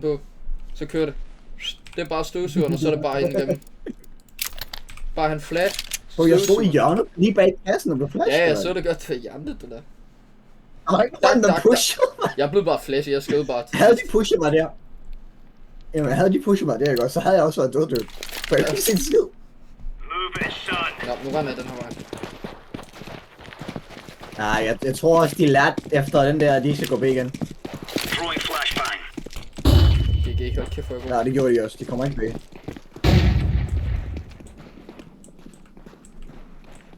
på, så kører det. Det er bare støvsugeren, og så er det bare ind igennem. Bare han flash. Jeg stod i hjørnet, lige bag kassen og blev flash. Ja, jeg så det godt til hjernet, det der. Der var ikke nogen, der pushede mig. Jeg blev bare flashy, jeg skød bare til. Havde de pushet mig der? Jamen, havde de pushet mig der, ikke? Så havde jeg også været død. For jeg kunne ikke se en skid. Ja, nu render jeg den her vej. Nej, jeg tror også, de lærte efter den der, at de ikke skal gå B igen. De kan ikke holde kæft for at gå. Ja, det gjorde de også. De kommer ikke B.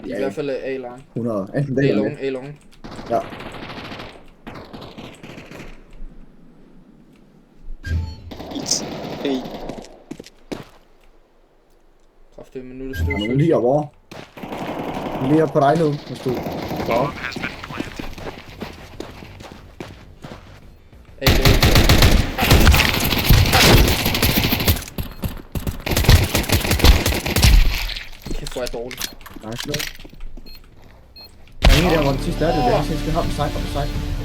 I hvert fald A-long. 100. Enten det eller det. A-long. Ja. Kraftigt, men nu er det Der er støvsug. nogen lige over. Lige på dig nu, hvis du... Ja. Kæft, hvor er jeg dårlig. Nice, no. Der er ingen der, hvor den sidste er det der. Jeg skal hoppe side.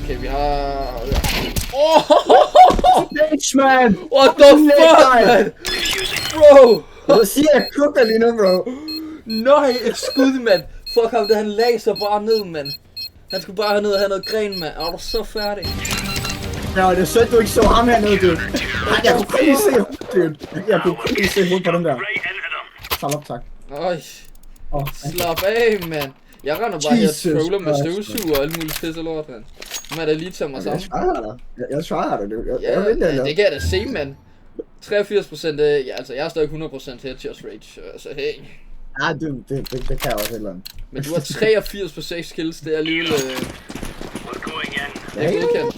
Okay, vi har... Bitch, man! What the fuck, man? Bro! Jeg siger, jeg kukker lige nu, bro. Nej, et skud, mand. Fuck ham, han lagde sig bare ned, mand. Han skulle bare ned og have noget gren, mand. Er du så færdig? Ja, det er sødt, du ikke så ham hernede, dude. Jeg kunne kun lige se hovedet, dude. Jeg kunne kun lige se hovedet på den der. Samle op, tak. Øj. Slap af, mand. Jeg render bare her og troller med støvsuger og alt muligt pisse lort, mand. Nu er der lige til mig sammen. Jeg svarer dig, dude. Ja, det kan jeg da se, mand. 83%, ja, altså jeg er stadig 100% headshot rate, så hey. Ja, det kan jeg også heller. Men du har 83 på 6 kills, det er alligevel... Det er godkendt.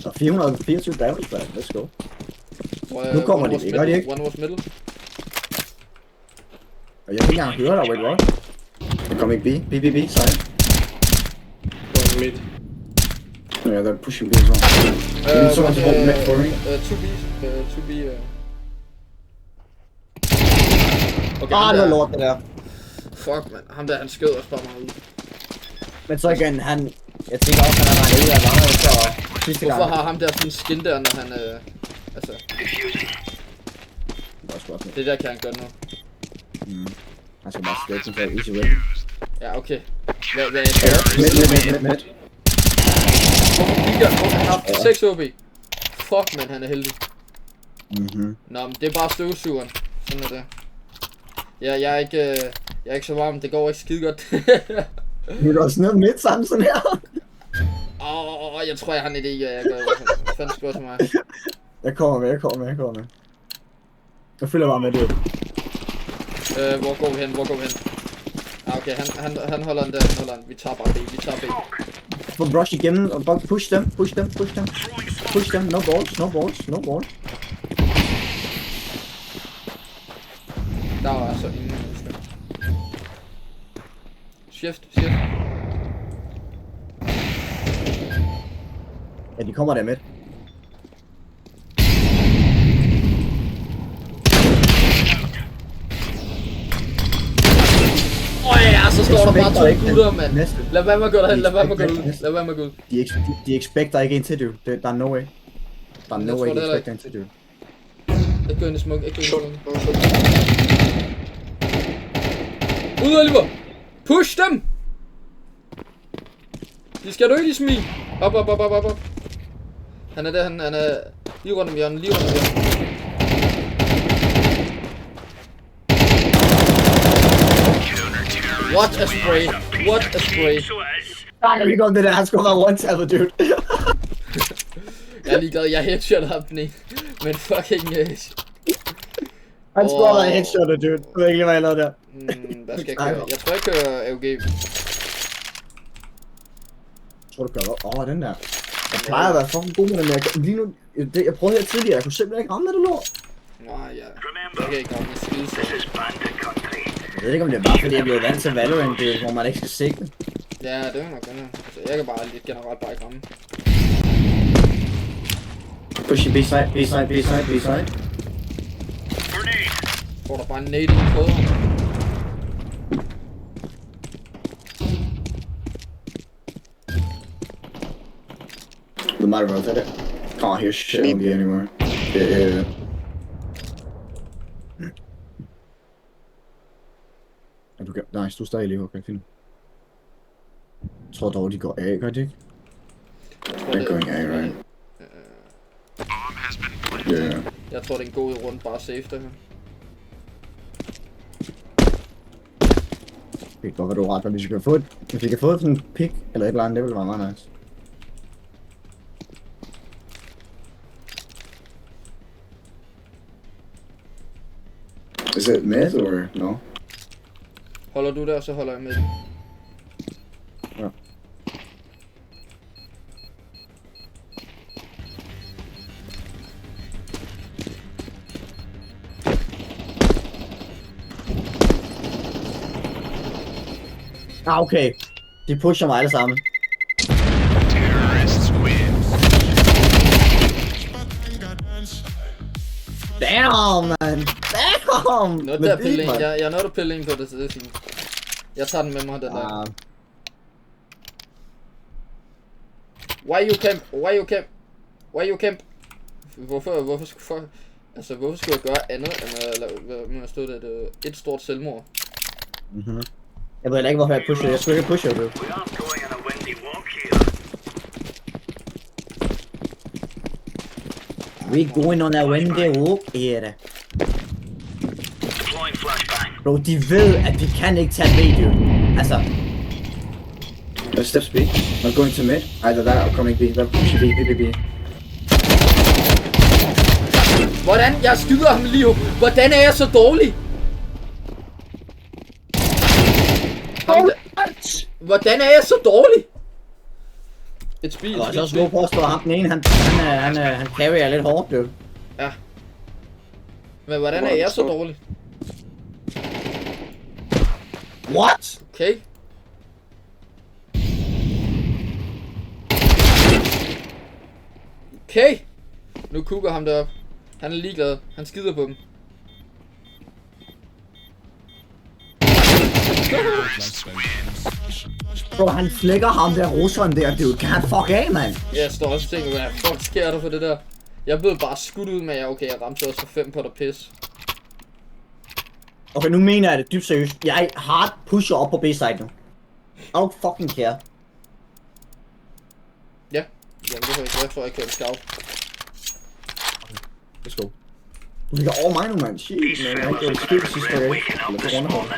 Så 424 damage, man. Let's go. Nu kommer de, det gør de ikke. One was middle. Og jeg kan ikke engang høre dig, wait, what? Det kommer ikke B, side. One mid. Ja, der er pushing B as well. So much about mid for me. 2B. Okay, Det var lort, det der. Fuck, man. Ham der, han skød os bare meget ud. Men så igen, jeg tænker også, han har regnet ud af langt efter sidste gang. Hvorfor har ham der sådan en skin der, når han, altså... Det der kan han gøre nu. Han skal bare skætte den for easy win. Ja, okay. Hvad er det? Mid. Han har 6 OB. Fuck, man, han er heldig. Nå, men det er bare støvsugeren. Sådan er det. Ja, jeg er ikke så varm, det går ikke skide godt. Nu er der også noget midt sammen sådan her. Jeg tror jeg har en idé, jeg gør. Hvad fanden spørger til mig? Jeg kommer med. Jeg følger bare med det. Hvor går vi hen? Okay, han holder den der, Vi tager bare B, Få brush igennem og bare push dem. No balls. Der var altså ingen muskler. Shift. Ja, de kommer der med. Ja, så står der bare 2 gutter, mand. Lad være med at gå derhen, lad være med at gå ud. De expecter ikke en til, dude. Der er no way. Der er no way, de expecter en til, dude. Ikke gå ind i smoke, Ud, Oliver! Push dem! De skal dø, de smig! Op. Han er der, han er lige rundt om hjørnet, What a spray! Nej, vi kom det der, han skulle være one-tapper, dude. Jeg er ligeglad, jeg headshot ham den ene. Men fucking Han skulle have været headshotter, dude. Du ved ikke, hvad jeg lavede der. Hvad skal jeg køre? Jeg tror jeg kører AUG. Jeg tror du gør hvad? Den der. Jeg plejer at være fucking god med den der. Lige nu, jeg prøvede her tidligere, jeg kunne simpelthen ikke ramme det lort. Nej, ja. Jeg kan ikke ramme det skide så. Jeg ved ikke, om det er bare fordi, jeg blev vant til Valorant, hvor man ikke skal sigte. Ja, det er nok godt. Altså, jeg kan bare lidt generelt bare ikke ramme. Pushing B-side. Får der bare en nade i hovedet. The matter about that. Can't hear shit on me anymore. Du kan... Nej, du er stadig lige, okay, fint. Jeg tror dog, de går af, gør de ikke? They're going A, right? Yeah. Jeg tror, det er en god runde bare safe det her. Det kan godt være, du er ret, men hvis vi kan få sådan en pick eller et eller andet, det ville være meget nice. Is it mid or no? Holder du der, så holder jeg med. Ja. Ah, okay. De pusher mig alle sammen. Damn, man! Damn! Noget der pilling. Jeg nåede at pille ind på det, så det er fint. Jeg tager den med mig, den der. Why you camp? Why you camp? Why you camp? Hvorfor skulle jeg gøre andet, end at stå der et stort selvmord? Jeg ved ikke, hvorfor jeg pusher. Jeg skulle ikke pushe, du. We're going on a windy walk here. Bro, de ved, at vi kan ikke tage video. Altså. Step speed. Not going to mid. Either that or coming B. They're pushing B. Hvordan? Jeg skyder ham lige. Hvordan er jeg så dårlig? Hvordan er jeg så dårlig? Et speed. Jeg er også god på at stå ham den ene. Han carrier lidt hårdt, du. Ja. Men hvordan er jeg så dårlig? What? Okay. Okay. Nu kugger ham derop. Han er ligeglad. Han skider på dem. Bro, han flækker ham der russeren der, dude. Kan han fuck af, mand? Jeg står også og tænker, hvad fuck sker der for det der? Jeg blev bare skudt ud med, okay, jeg ramte også for 5 på der pis. Okay, nu mener jeg det dybt seriøst. Jeg hard pusher op på B-side nu. I don't fucking care. Ja, jamen det er ikke. Jeg tror, jeg kan scout. Let's go. Du ligger over mig nu, mand. Shit, man. Jeg har ikke skidt sidste dag. Eller til rundehold.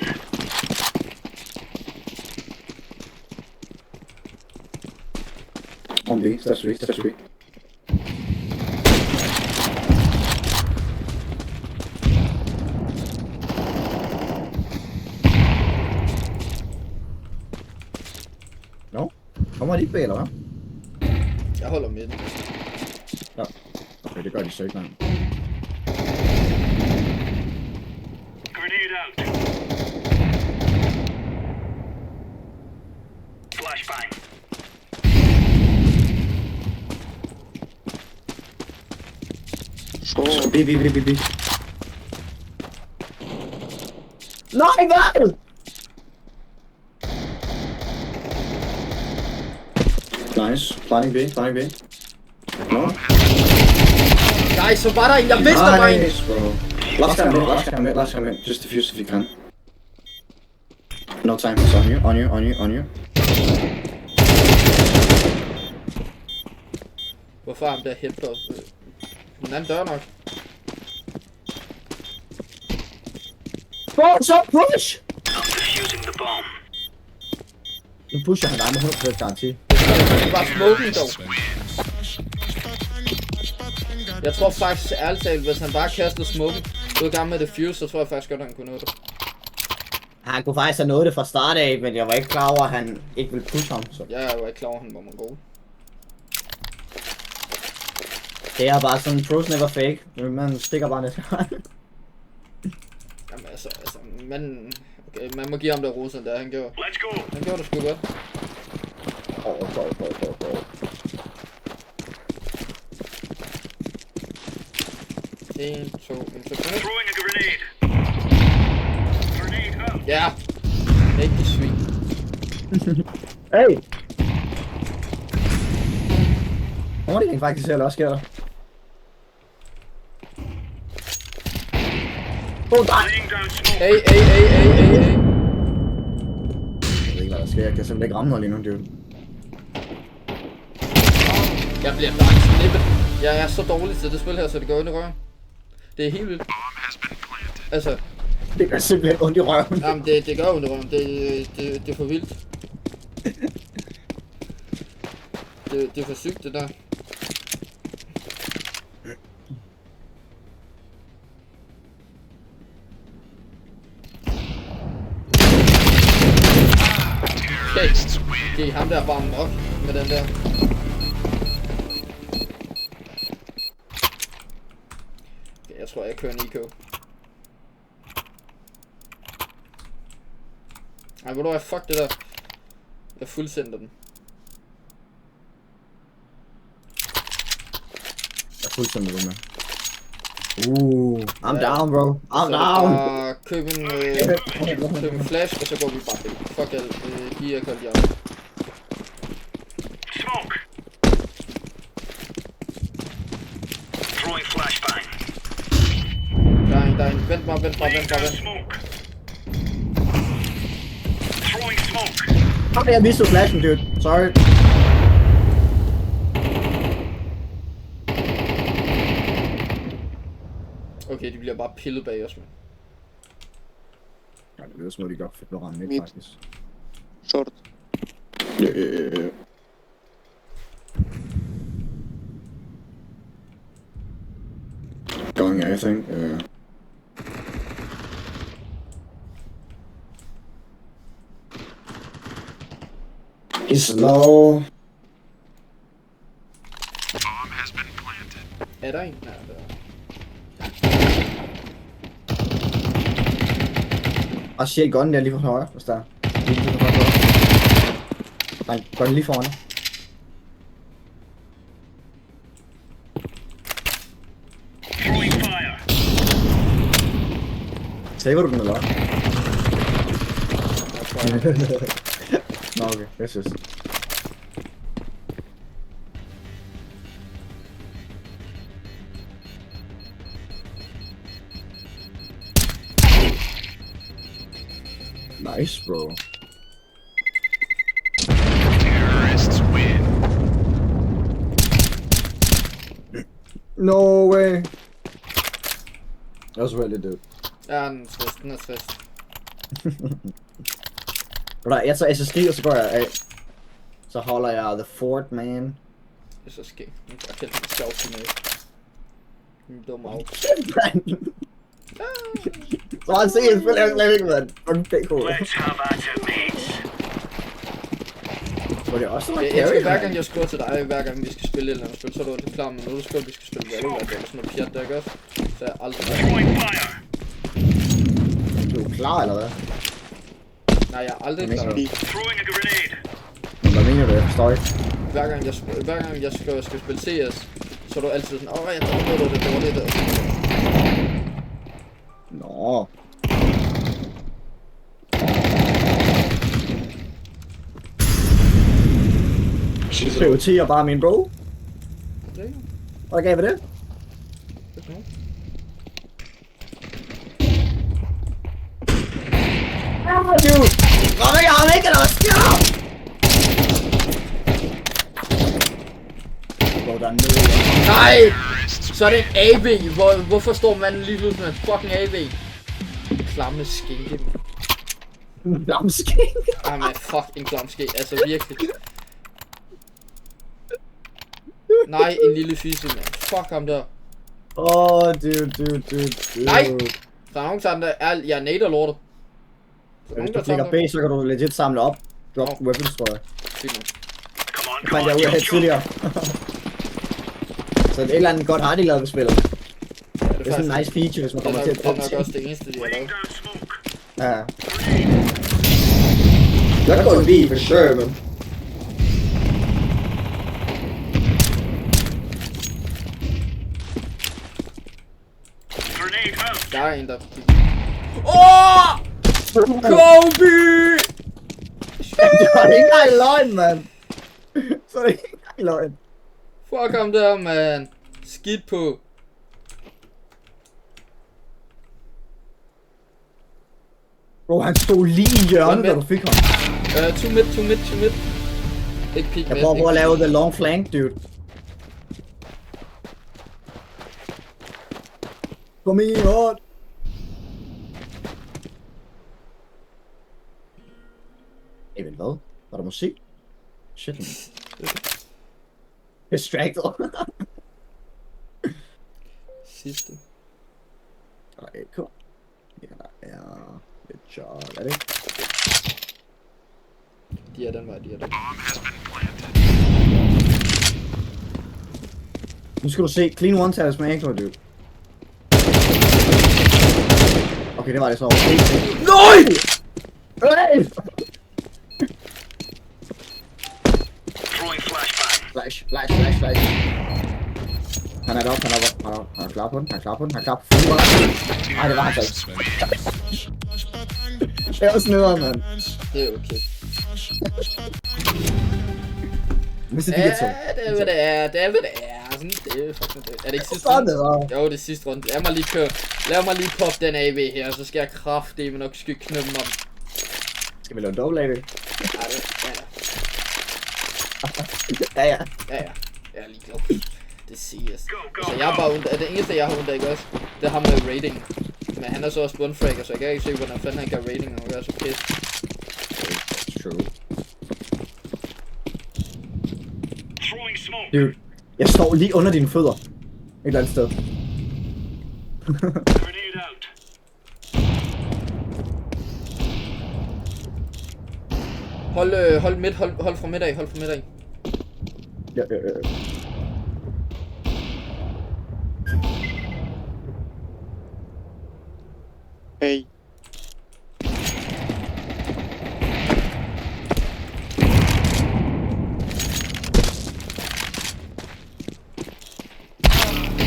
On B, step 3. No? Kommer de ikke bag, eller hvad? Jeg holder med den. Ja. Okay, det gør de så ikke, mand. Grenade out. Flashbang. B. Nej, hvad? Nice. Planning B. No. Nej, så var der en. Jeg vidste, der var en. Nice, bro. Last time in. Just defuse if you can. No time. It's on you. Hvorfor er han der hæfter? Den anden dør nok. Bro, så push! I'm defusing the bomb. Nu pusher han dig med 100% garanti. Det var smoking dog. Jeg tror faktisk ærligt talt, hvis han bare kastede smoking ud i gang med defuse, så tror jeg faktisk godt, at han kunne nå det. Han kunne faktisk have nået det fra start af, men jeg var ikke klar over, at han ikke ville pushe ham. Så. Jeg var ikke klar over, at han var god. Det er bare sådan, pros never fake. Man stikker bare næste gang. Jamen altså, man må give ham der rosen der, han gjorde. Let's go. Han gjorde det sgu godt. Go. 1, 2, 1, 2, 3. Throwing a grenade. Grenade out. Ja! Rigtig svin. Hey! Hvor er det faktisk selv også sker? Oh, nej! Laying down smoke. A. Jeg ved ikke, hvad der sker. Jeg kan simpelthen ikke ramme noget lige nu, dude. Jeg bliver bare snippet. Jeg er så dårlig til det spil her, så det går ind i røven. Det er helt vildt. Altså, Det gør simpelthen ondt i røven. jamen det gør ondt i røven. Det er for vildt. Det er for sygt, det der. Okay, ham der er bare nok med den der. Okay, jeg tror jeg kører en eco. Ej, hvor du er fuck det der. Jeg fuldsender den. Jeg er fuldstændig med. I'm down, bro. I'm down. Køb en flash, og så går vi bare bag. Fuck alt. Giver jeg koldt hjemme. Smoke. Throwing flashbang. Der er en. Vent bare. Laying down smoke. Throwing smoke. Jeg mistede flashen, dude. Sorry. Okay, de bliver bare pillet bag os, man. Ja, det lyder som om de godt fik noget ramme midt, faktisk. Short. Going, I think. He's low. Er der en? Nej, der er. Og shit, gun der lige for højre, hvis der er. Nej, gun lige foran dig. Throwing fire. Saver du den eller hvad? Jeg tror, Nå okay, jeg synes. Nice, bro. Terrorists win. No way. That was really dude. Ja, den er trist. Bro, jeg tager SSG, og så går jeg af. Så holder jeg the fort, man. Det er så skægt. Jeg kan ikke sjov til noget. En dum af. Så han ser, jeg spiller slet ikke, mand. Fucking pæk hoved. Let's have at it, mates. Var det også sådan Jeg noget elsker carry, hver gang man? jeg skriver til dig, hver gang vi skal spille et eller andet spil, så er du altid klar, men når du skriver, at vi skal spille Valorant eller sådan noget pjat der, ikke også? Så er jeg aldrig der. Throwing fire. Du er klar, eller hvad? Nej, jeg er aldrig Men klar. ikke Throwing a grenade. Men hvad mener du? Jeg forstår ikke. Hver gang jeg skal spille CS, så er du altid sådan, jeg tror det var det der. Nå. She's Prioriterer bare min bro. Det er ikke Hvad gav vi det? noget. Dude! Hvorfor jeg har ikke noget sker? Bro, der er noget. Nej! Så er det en AB. Hvorfor står manden lige pludselig med en fucking AB? Klamme skinke, man. Lamskæg. Ej, man, fuck en klam ske. Altså, virkelig. Nej, en lille fisse, man. Fuck ham der. Dude. Nej! Der er nogen, der er... Jeg er nader lortet. Der er Hvis nogen, du der klikker tager B, så kan du legit samle op. Drop weapons, tror jeg. Come on, Det come fandt jeg on, ud af get her tidligere. Så det er et eller andet godt har de lavet med spillet. Det er sådan en nice feature, hvis man kommer til at det er nok droppe også ting. det eneste, de har Laying lavet. down smoke. Ja. Jeg går en B for sure, man. Grenade out. Der er en, der... Kobe! Det var ikke engang løgn, mand. Så er det ikke engang løgn. Fuck ham der, man. Skidt på. Bro, han stod lige i hjørnet, da du fik ham. Two mid. Ikke peek Jeg mid. prøver at lave the long flank, dude. Kom i hårdt. Even hvad? Var der musik? Shit, man. Distracted. Sidste. Okay, cool. Ja, good job. Er det? De er den vej. Nu skal du se, clean one tags med Echo, dude. Okay, det var det så. NØJ! Nej! Throwing flashbang. Flash. Han er deroppe, han er klar på den, han er klar på den. Ej, det var han så ikke. Det er også nederen, mand. Det er okay. Hvis det er to. Det er hvad det er. Sådan, det er fucking det. Er det ikke sidste Sådan runde? det var. Jo, det er sidste runde. Lad mig lige poppe den AV her, så skal jeg kraftedeme nok skyde knøben om. Skal vi lave en double AV? Ja, Ja. jeg er ligeglad. Det siges. Altså, jeg er bare ondt. Det eneste, jeg har ondt af, ikke også? Det er ham med rating. Men han er så også one-fragger, så jeg kan ikke se, hvordan fanden han kan rating, og han gør så pisse. True. Throwing smoke. Dude, jeg står lige under dine fødder. Et eller andet sted. Grenade out. Hold midt, hold fra midt af. Ja. Hey.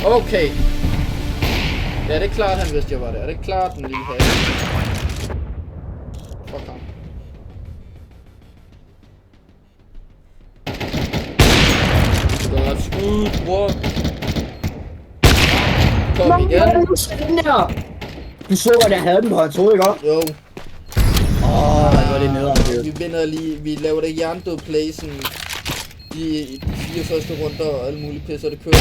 Okay. Ja, det er klart, han vidste, jeg var der. Er det klart, den lige havde? Fuck ham. Godt skud, bror. Kom igen. Du så, at jeg havde den på hans hoved, ikke også? Jo. Hvad var det nederen, dude. Vi vinder lige. Vi laver det jerndød play, sådan de 4 første runder og alle mulige pisser, det kører.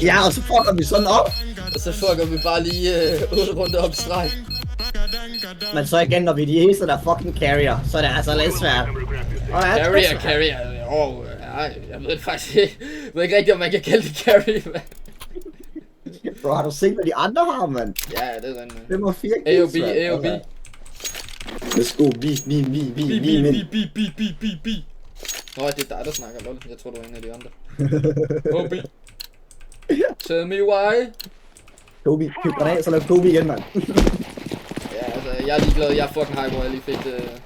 Ja, og så fucker vi sådan op. Og så fucker vi bare lige 8 runder op streg. Men så igen, når vi er de eneste, der fucking carrier, så er det altså lidt svært. Carrier. Jeg ved faktisk ikke. Jeg ved ikke rigtig, om man kan kalde det carry, mand. Bro, har du set, hvad de andre har, mand? Ja, det er den. Det var 4 AOB. Let's go, B. Nå, det er dig, der snakker, lol. Jeg tror, du er en af de andre. OB. Tell me why. Kobe, køb den af, så lad Kobe igen, mand. Ja, altså, jeg er ligeglad. Jeg er fucking high, hvor jeg lige fik det.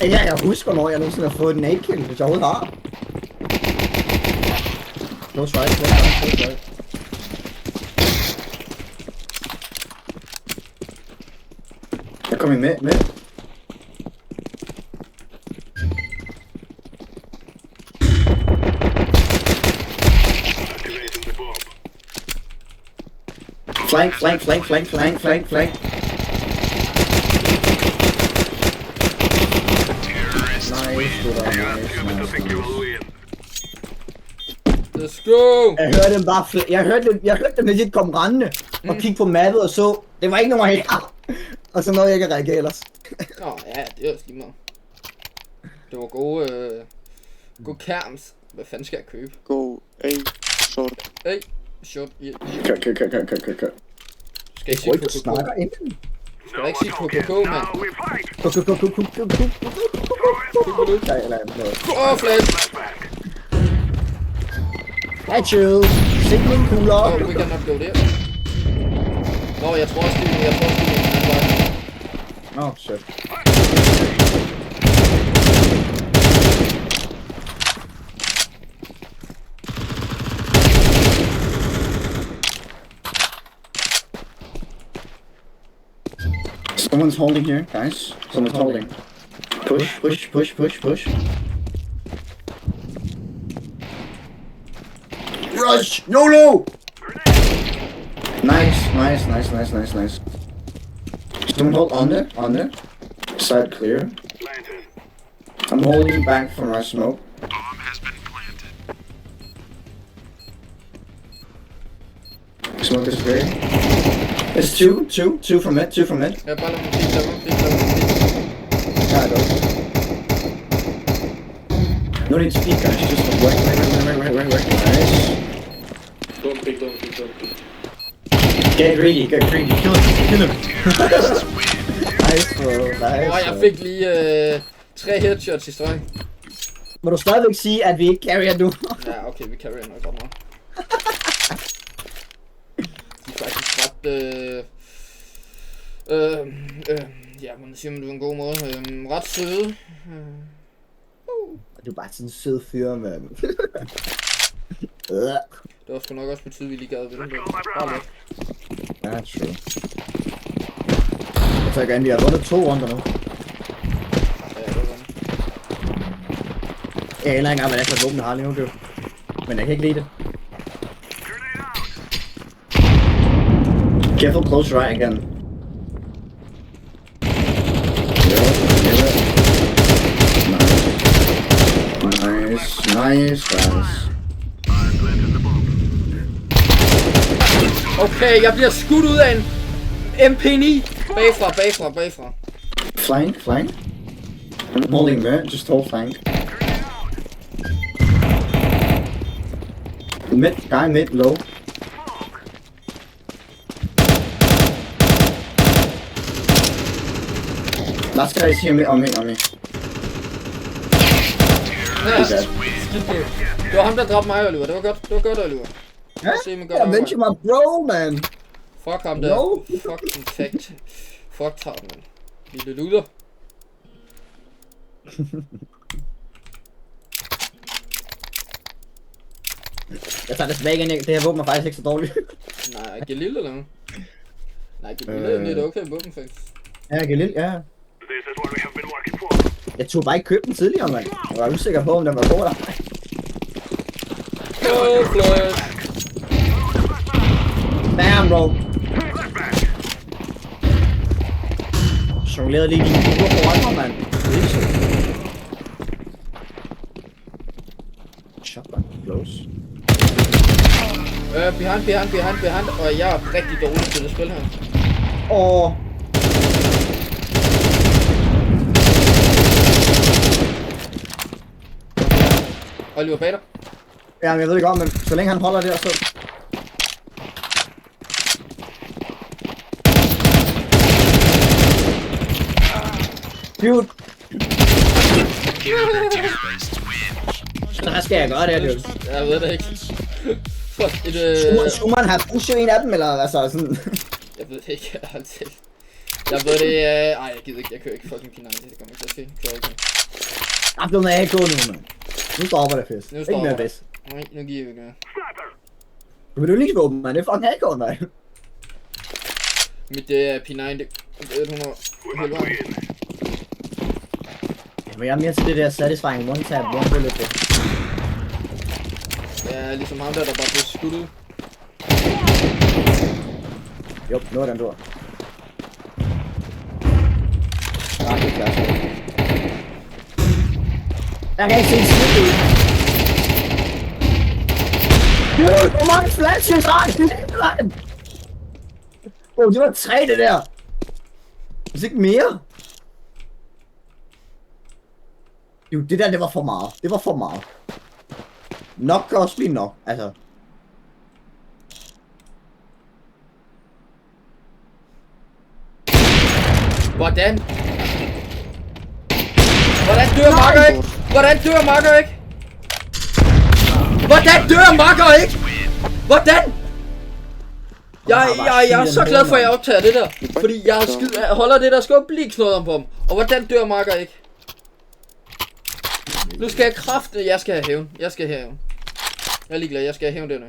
Ja, jeg husker, når jeg nogensinde har fået en nade-kill, hvis jeg overhovedet har. No try. Jeg kommer med. Activating the bomb. Flank. Nice. Let's go! Jeg hørte dem legit komme rendende og kigge på mappet og så, det var ikke nogen her. Og så nåede jeg ikke at reagere ellers. Nå, ja, det er også lige meget. Det var gode kerms. Hvad fanden skal jeg købe? Go A. Short. Hey, short. Yeah. Kør. Skal jeg sige KKK? Skal jeg ikke sige KKK, mand? Åh, flash! Hatchet! Signing kugler! Åh, we can not go there. Nå, jeg tror også, det er Nå, shit. Someone's holding here, guys. Someone's holding. Push. Rush! YOLO! Nice. Don't hold on there. Side clear. Planted. I'm holding back from my smoke. Bomb has been planted. Smoke is clear. It's two from it. Jeg bare lader mig kigge derovre. Yeah, I don't. No need to peek, guys. Just wait. Nice. Don't pick. Get greedy. Kill him. Nice, bro. Nice. Jeg fik lige 3 headshots i strøg. Må du stadigvæk sige, at vi ikke carrier nu? Ja, okay, vi carrier nok godt meget. De er faktisk ret, ja, hvordan siger man det på en god måde? Ret søde. Du er bare sådan en sød fyr, mand. Det var sgu nok også betyde, at vi lige gad ved det. Bare lidt. Ja, true. Jeg tager gerne, vi har vundet 2 runder nu. Ja, det var sådan. Jeg aner ikke engang, hvad det er for et våben, jeg har lige nu, du. Men jeg kan ikke lide det. Careful, close right again. Nice, guys. Okay, jeg bliver skudt ud af en MP9. Bagfra. Flank. I'm holding there, just hold flank. Mid, low. Last guy is here on me. Ja, skidt på. Det var ham, der dræbte mig, Oliver. Det var godt, Oliver. Ja, jeg mentioned my bro, man. Fuck ham der. No. Fucking fact. Fuck ham, man. Lille luder. Jeg tager det tilbage igen, det her våben er faktisk ikke så dårligt. Nej, Galil eller noget? Nej, Galil er lidt okay våben, faktisk. Ja, Galil, ja. This is what we have been working for. Jeg tog bare ikke købe den tidligere, mand. Jeg var usikker på, om den var god eller ej. Fløjt. Damn, bro. Jonglerede lige dine kugle foran mig, mand. Shotgun, close. Behind. Og jeg er rigtig dårlig til det spil her. Åh. Oliver bag dig. Jamen, jeg ved det godt, men så længe han holder der, så... Dude! Hvad skal jeg gøre der, dude? Jeg ved det ikke. Fuck, Skulle man have pushet en af dem, eller altså sådan... Jeg ved det ikke, altid. Jeg ved det, ej, jeg gider ikke, jeg kører ikke fucking P90, det kommer ikke til at ske. Kører ikke. Jeg er blevet af gå nu, mand. Nu stopper det fisk. Ikke mere fisk. Nej, nu giver vi ikke mere. Du vil jo lige våben, mand. Det er fucking AK, mand. Mit P9, det er 100 helvede. Men jeg er mere til det der satisfying one tap, one bullet det. Ja, ligesom ham der bare blev skudt ud. Jo, nu er den dør. Nej, det er klart. Jeg kan ikke se en skid ud. Dude, hvor mange flashes har jeg? Åh, det var 3 det der. Hvis ikke mere. Jo, det der, det var for meget. Det var for meget. Nok kan også blive nok, altså. Hvordan? Hvordan dør Marker ikke? Hvordan dør Marker ikke? Hvordan dør Marker ikke? Hvordan? Jeg er så glad for at jeg optager det der. Fordi jeg holder det der skal blive knodder på ham. Og hvordan dør Marker ikke? Nu skal jeg krafte. Jeg skal have hævn. Jeg er ligeglad, jeg skal have hævn der nu.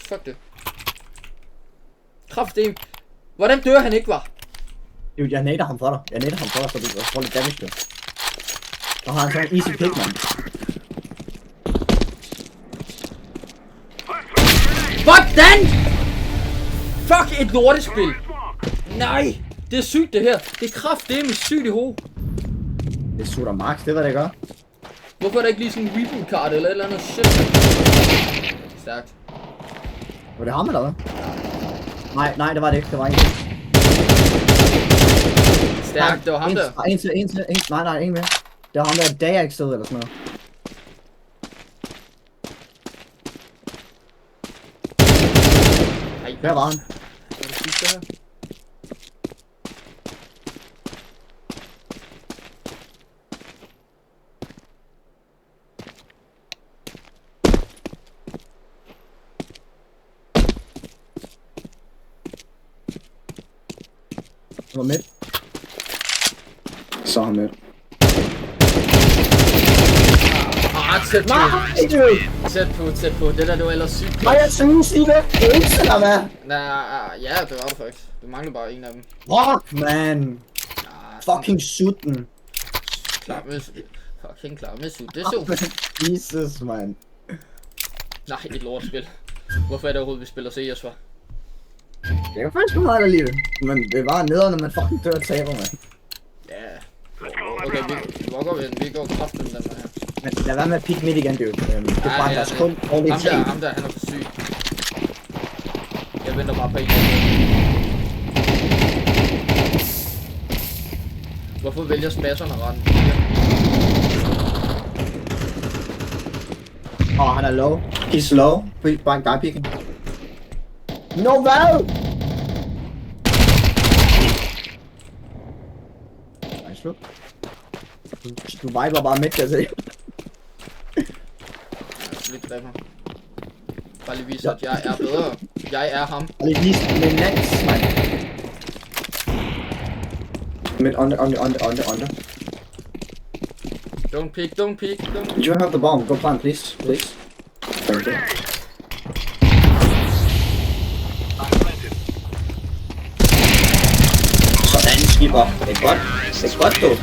Fuck det. Kraftedeme. Hvordan dør han ikke, var? Jo, jeg nader ham for dig. Så du får lidt damage der. Så har han sådan en easy pick, man. Hvordan? Fuck et lortespil! Nej! Det er sygt det her. Det er kraftedeme sygt i hovedet. Det sutter max, det er hvad det gør. Hvorfor er der ikke lige sådan en reboot card eller et eller andet shit? Stærkt. Var det ham eller hvad? Nej, det var det ikke. Det var ikke. Stærkt, det var ham der. En til. Nej, en mere. Det var ham der Dajax sted eller sådan noget. Ej, Der var han. er det sygt det her? Han var midt. Så er han midt. Tæt på. Nej, dude! Tæt på. Det der, det var ellers sygt. Nej, jeg synes ikke, det er ikke eller hvad? Ja, det var det faktisk. Det mangler bare en af dem. Fuck, man. Nah, Fucking sutten. klar med sut. Det er så. Jesus, man. Nej, et lortspil. Hvorfor er det overhovedet, vi spiller CS for? Det er faktisk meget alligevel. Men det er bare nederen, når man fucking dør og taber, man. Ja. Okay, vi går kraftigt med den her. Men lad være med at pick midt igen, dude. Det er bare deres kun dårlige ting. Ham der, han er for syg. Jeg venter bare på en. Hvorfor vælger smasserne retten? Han er low. He's low. Bare en guy picking. No, hvad? Nej, sluk. Du viber bare midt, kan jeg se. Lidt dræber. Bare lige vise, at jeg er bedre. Jeg er ham. Og lige vise med Nats, mand. Mid, under. Don't peek. You have the bomb. Go plant, please. Thank you. Sådan, skipper. Det er godt, du.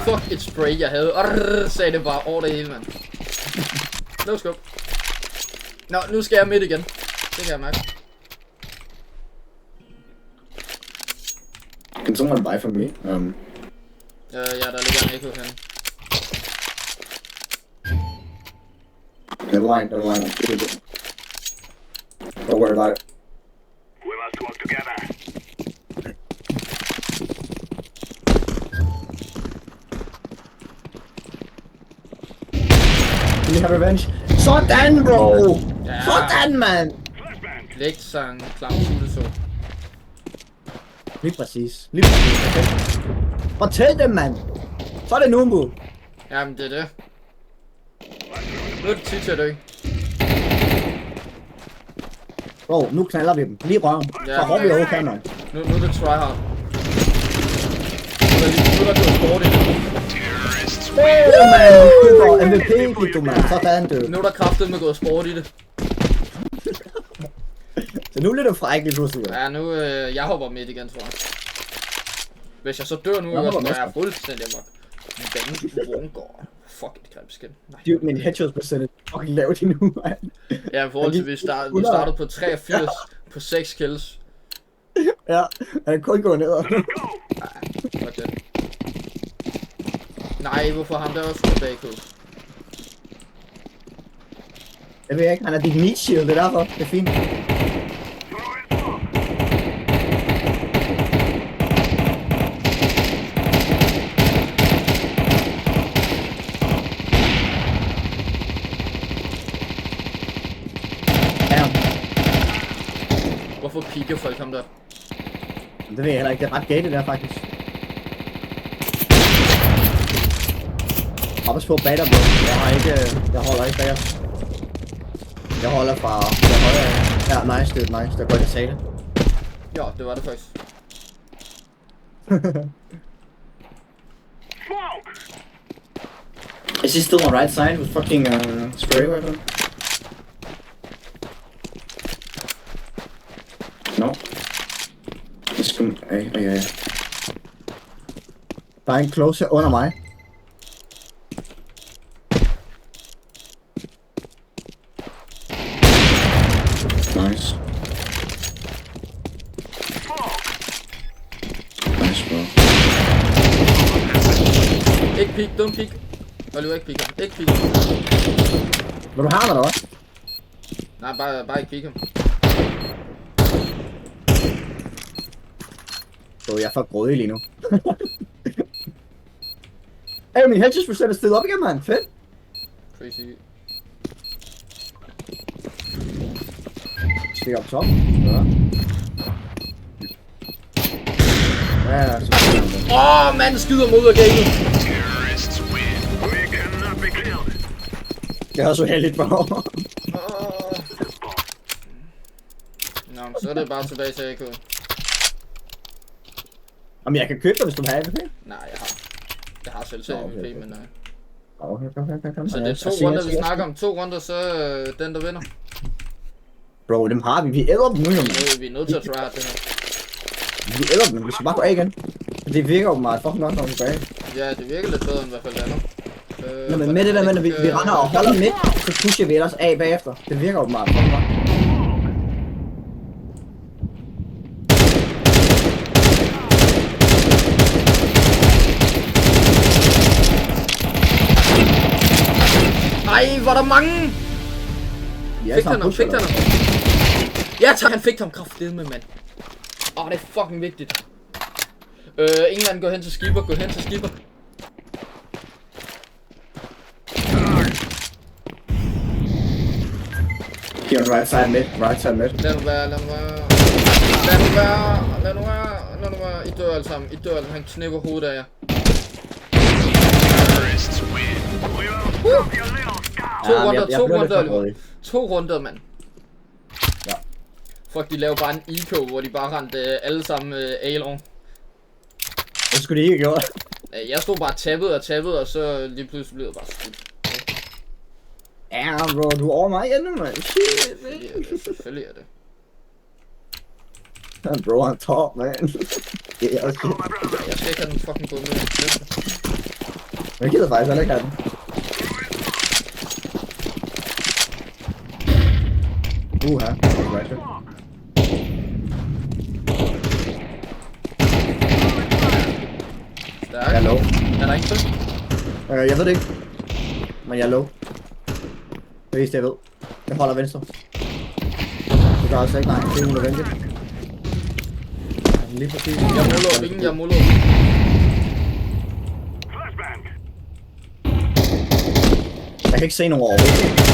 Fuck et spray, jeg havde. Sagde det bare over det hele, mand. No scope. Nå, nu skal jeg midt igen. Det kan jeg mærke. Can someone buy from me? Ja, der ligger en echo henne. Never mind. Don't worry about it. We must work together. Can you have revenge? Sådan, bro! Ja. Sådan, man! Lægtsang, klam, suteså. Lige præcis. Okay. Fortæl dem, mand! Så er det Numbo. Jamen, det er det. Nu er det tid til at dø. Bro, nu knaller vi dem. Lige røven. Ja. Så hårdt vi overhovedet kan, mand. Nu er det tryhard. Nu er der gået sport i det. Man! Super MVP fik du, mand. Sådan, du. Nu er der kraftedeme gået sport i det. Så nu bliver du fræk lige pludselig. Ja, nu jeg hopper midt igen, tror jeg. Hvis jeg så dør nu, så er jeg fuldstændig amok. Vangård. Fuck et grimt skin. Dude, min headshot percentage fucking lavt endnu, mand. Ja, i forhold til vi startede på 83 på 6 kills. Ja, han er kun gået ned. Nej, fuck det. Nej, hvorfor ham der også på bagkød? Jeg ved ikke, han er dit meat shield, det er derfor. Det er fint. Hvorfor piker folk ham der? Det ved jeg heller ikke, det er ret gated der faktisk. Hoppes på bag dig, bro. Jeg holder ikke bag os. Jeg holder fra højre. Ja, nice dude, nice. Det er godt at sige det. Ja, det var det faktisk. Is he still on right side with fucking spray weapon? No. Let's come. Hey. Der er en close under mig. Nice. Ikke peek, don't peek. Oliver, ikke peek ham. Ikke peek ham. Vil du have ham, eller hvad? Nej, bare ikke peek ham. Så jeg er for grådig lige nu. Ej, min headshot er stedet op igen, mand. Fedt. Crazy. Stik op top. Ja. Ja, så Mand, skyder mod af gamet. Terrorists win. We cannot be killed. jeg har så heldigt for over. Nå, så er det bare tilbage til AK. Jamen, jeg kan købe dig, hvis du vil have AVP. Nej, jeg har selv til Okay. MVP, men Okay. så det er 2 runder, vi snakker om. 2 runder, så den, der vinder. Bro, dem har vi. Vi æder dem nu, jo. Vi er nødt til at try det her. Vi æder dem. Vi skal bare gå af igen. Det virker jo meget fucking nok, når vi går af. Ja, det virker lidt bedre end i hvert fald det andet. Nå, men med det der med, når vi render og holder midt, så pusher vi ellers af bagefter. Det virker jo meget fucking nok. Ej, hvor der mange! Fik han ham, fik han ham. Ja, tak, han fik ham kraftedeme, mand. Det er fucking vigtigt. England, gå hen til skipper, gå hen til skipper. Here on right side mid, right side mid. Lad nu være. I dør alle sammen, han knipper hovedet af jer. Terrorists win. We will stop your little scout. 2 runder, Oliver. 2 runder, mand. Ja. Fuck, de laver bare en eco, hvor de bare rendte alle sammen A-long. Hvad skulle de ikke have gjort? Jeg stod bare tappet, og så lige pludselig blev det bare skudt. Ja, bro, du er over mig igen, mand. Shit, Selvfølgelig er det. Bro, han top, man. Ja, okay. Jeg skal ikke have den fucking bunde. Jeg gider faktisk heller ikke have den. Her. Stærk. Jeg er low. Er der ikke så? Jeg ved det ikke. Men jeg er low. Det er det jeg ved. Jeg holder venstre. Det gør altså ikke, nej. Det er unødvendigt. Lige præcis. Jeg måler. Flashbang. Jeg kan ikke se nogen overhovedet.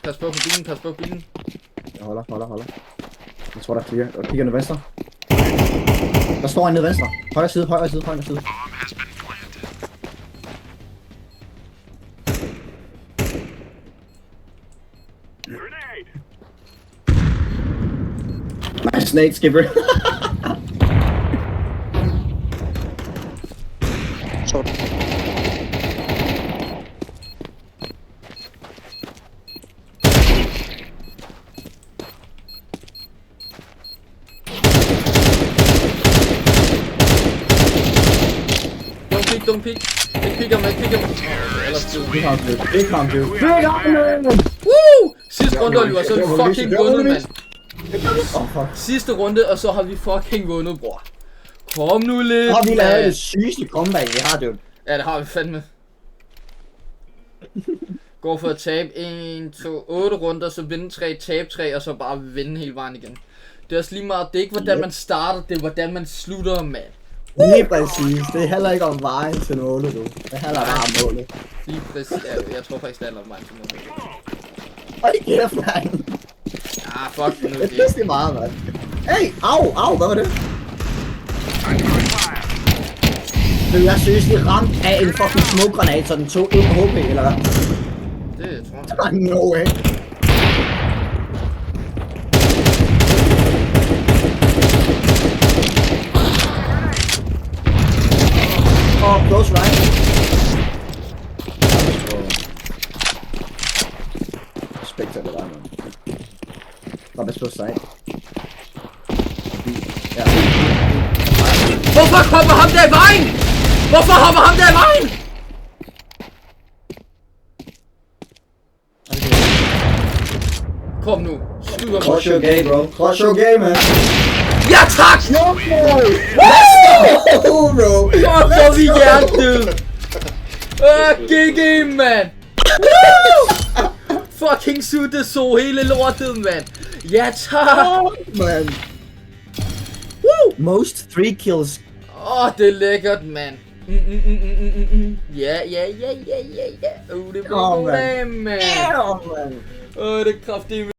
Pas på bilen. Jeg holder. Jeg tror der er flere. Jeg kigger ned venstre. Der står en ned venstre. Højre side. Grenade. Nice nade, skipper. Short. Don't peek. Ikke peek ham. Big ham, dude. Woo! Sidste runde, Oliver, så har vi fucking vundet, mand. Fuck. Sidste runde, og så har vi fucking vundet, bror. Kom nu lidt, Har vi lavet mand. det sygeste comeback, vi har, dude. Ja, det har vi fandme. Går for at tabe 1, 2, 8 runder, så vinde 3, tabe 3, og så bare vinde hele vejen igen. Det er også lige meget, det er ikke hvordan man starter, det er hvordan man slutter, mand. Lige præcis. Det handler ikke om vejen til målet, du. Det handler bare om målet. Lige præcis. Ja, jeg tror faktisk, det handler om vejen til målet. Hold kæft, mand. Fuck nu. Det er pisse meget, mand. Hey, au, hvad var det? Blev jeg seriøst lige ramt af en fucking smoke-granat, så den tog 1 HP, eller hvad? Det tror jeg. No way. Close right. Respekt til det der, man. Bare pas på side. Ja. Hvorfor hopper ham der i vejen? Kom nu. Skyd ham. Crush your game, bro. Crush your game, man. Ja, tak! Oh, bro. Fuck, hvor vi hjertet! GG, mand! Fucking sutte så hele lortet, mand! Ja, tak! Man. Most 3 kills. Det er lækkert, mand! Ja. Det var god dag, mand! Man. Det er kraftigt.